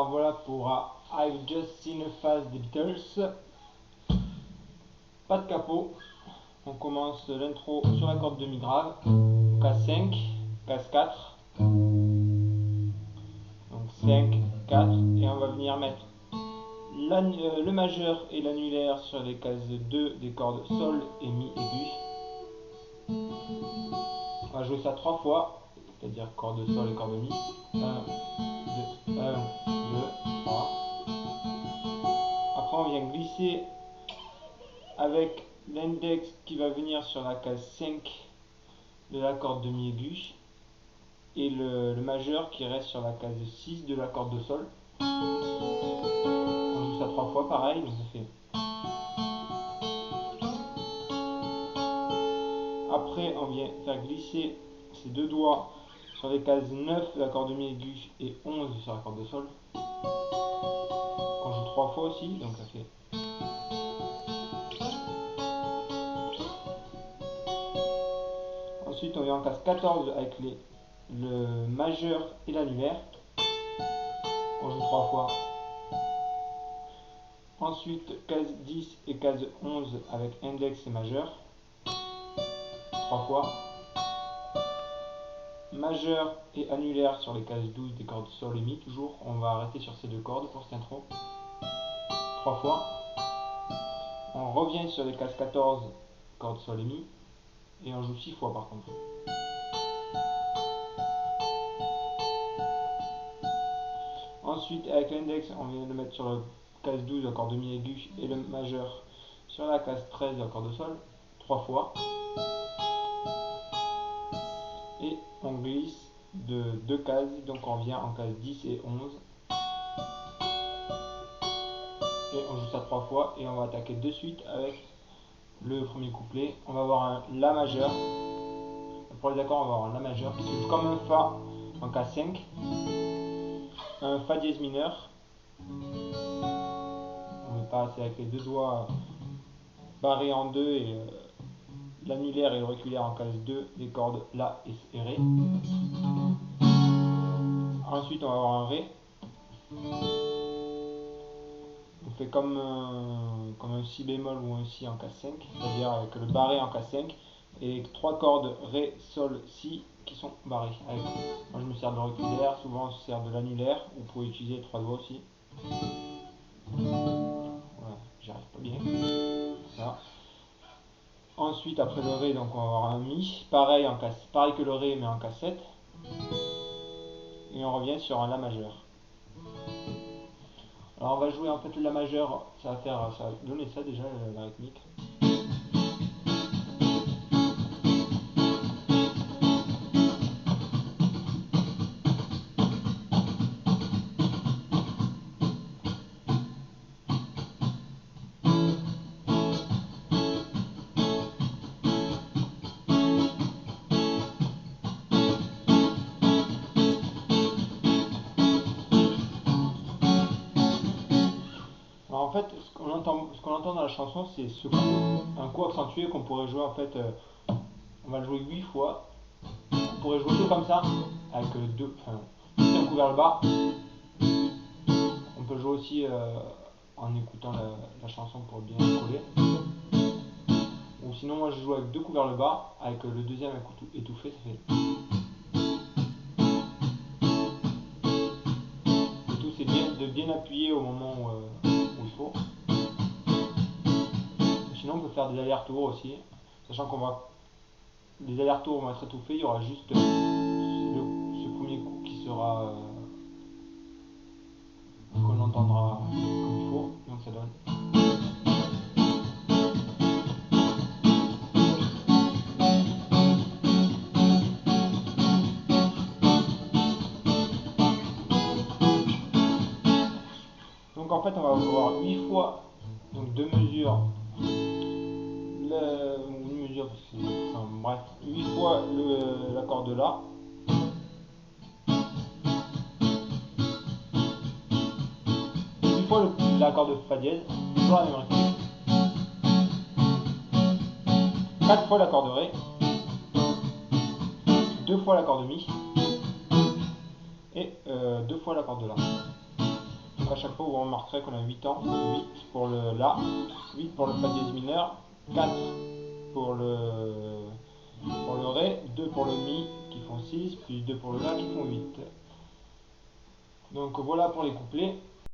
Alors voilà pour I've Just Seen a Phase des Beatles. Pas de capot. On commence l'intro sur la corde demi grave. Case 5, case 4. Donc 5, 4. Et on va venir mettre le majeur et l'annulaire sur les cases 2 des cordes sol et mi aigu. On va jouer ça 3 fois. C'est-à-dire corde sol et corde mi. 1, 2, 1, 2, 3. Après on vient glisser avec l'index qui va venir sur la case 5 de la corde de mi aigu et le majeur qui reste sur la case 6 de la corde de sol. On joue ça 3 fois pareil, donc ça fait. Après on vient faire glisser ces deux doigts sur les cases 9 de la corde de mi aigu et 11 sur la corde de sol. On joue 3 fois aussi, donc ça fait. Ensuite on vient en case 14 avec le majeur et l'annulaire. On joue 3 fois. Ensuite case 10 et case 11 avec index et majeur. 3 fois. Majeur et annulaire sur les cases 12 des cordes sol et mi. Toujours, on va arrêter sur ces deux cordes pour cette intro. 3 fois. On revient sur les cases 14 cordes sol et mi. Et on joue 6 fois par contre. Ensuite, avec l'index, on vient le mettre sur la case 12 accord de mi aigu et le majeur sur la case 13 accord de sol, 3 fois. Et on glisse de 2 cases, donc on vient en case 10 et 11. Et on joue ça 3 fois et on va attaquer de suite avec le premier couplet. On va avoir un La majeur. Pour les accords, on va avoir un La majeur qui se joue comme un Fa en case 5. Un Fa dièse mineur. On met pas assez avec les deux doigts barrés en deux et l'annulaire et l'auriculaire en case 2 des cordes La et Ré. Ensuite on va avoir un Ré. On fait comme un Si bémol ou un Si en case 5, c'est-à-dire avec le barré en case 5 et les 3 cordes Ré, Sol, Si qui sont barrées. Moi je me sers de l'auriculaire, souvent on se sert de l'annulaire, vous pouvez utiliser les 3 doigts aussi. Voilà, j'y arrive pas bien. Ça. Ensuite après le Ré, donc on va avoir un Mi, pareil que le Ré mais en case 7. Et on revient sur un La majeur. Alors on va jouer en fait le La majeur, ça va donner ça déjà la rythmique. Alors en fait, ce qu'on entend dans la chanson, c'est ce coup, un coup accentué qu'on pourrait jouer en fait, on va le jouer 8 fois. On pourrait jouer que comme ça, avec un coup vers le bas. On peut jouer aussi en écoutant la chanson pour bien coller. Ou sinon, moi je joue avec 2 coups vers le bas, avec le deuxième coup étouffé, ça fait. Le tout, c'est de bien appuyer au moment où il faut. Sinon, on peut faire des allers-retours aussi, sachant qu'on va. Les allers-retours vont être étouffés, il y aura juste ce premier coup qui sera. Qu'on entendra comme il faut, donc ça donne. Donc en fait on va avoir 8 fois, donc 2 mesures, une mesure, enfin, bref, 8 fois l'accord de La. 8 fois l'accord de Fa dièse, toujours la même rythmique. 4 fois l'accord de Ré. 2 fois l'accord de Mi. Et 2 fois l'accord de La. à chaque fois vous remarquerez qu'on a 8 temps. 8 pour le La, 8 pour le Fa dièse mineur, 4 pour le Ré, 2 pour le Mi qui font 6, puis 2 pour le La qui font 8. Donc voilà pour les couplets.